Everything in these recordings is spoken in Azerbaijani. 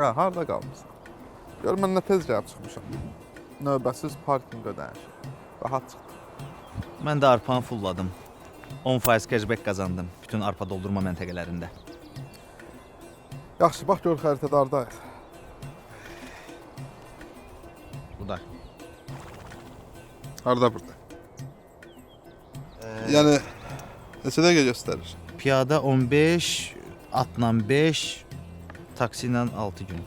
Ha, harda qalmısan? Gör, mən nə tez gəlib çıxmışam. Növbəsiz parkinq ödəniş. Rahat çıxdım. Mən də arpanı fulladım. 10% cashback qazandım bütün arpa doldurma məntəqələrində. Yaxşı, bax gör xəritədardayıq. Bu da. Harda burada? Yəni neçə dəqiqə göstərir? Piyada 15, atla 5, taksi ilə 6 gün.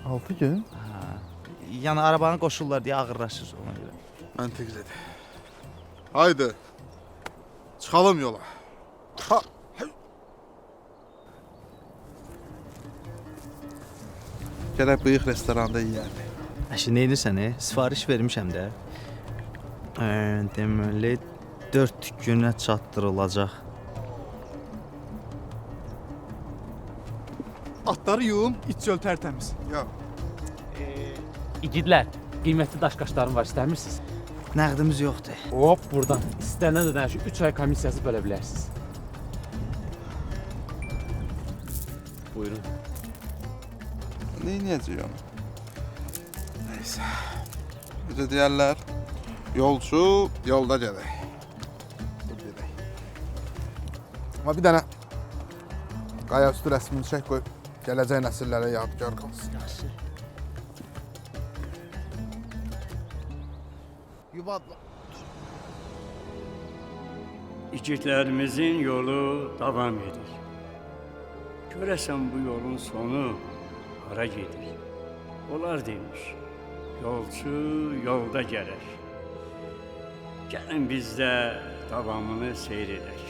6 gün? Yəni arabanı qoşurlar deyə ağırlaşır ona görə. Məntiqlidir. Haydi. Çıxalım yola. Ha. Gərək bıyıq restoranda yeyərdi. Əşi, nə edirsən? Sifariş vermişəm də. Deməli 4 günə çatdırılacaq. Atları yuyum, iç göl tərtəmiz. Yox. İgidlər, qiymətli daşqaşlarım var, istəmirsiniz? Nəqdimiz yoxdur. Hop, buradan. İstənilən ödənişi 3 ay komissiyası bölə bilərsiniz. Buyurun. Neyniyəcək onu? Neysə. Necə deyərlər? Yolçu yolda gedək. Amma bir dənə qaya üstü rəsmini çək qoy. Gələcək nəsillərə yadgar qalsın. Yaxşı. Yuvadla. İgidlərimizin yolu davam edir. Görəsən bu yolun sonu hara gedir? Onlar demiş, yolçu yolda gələr. Gəlin biz də davamını seyr edək.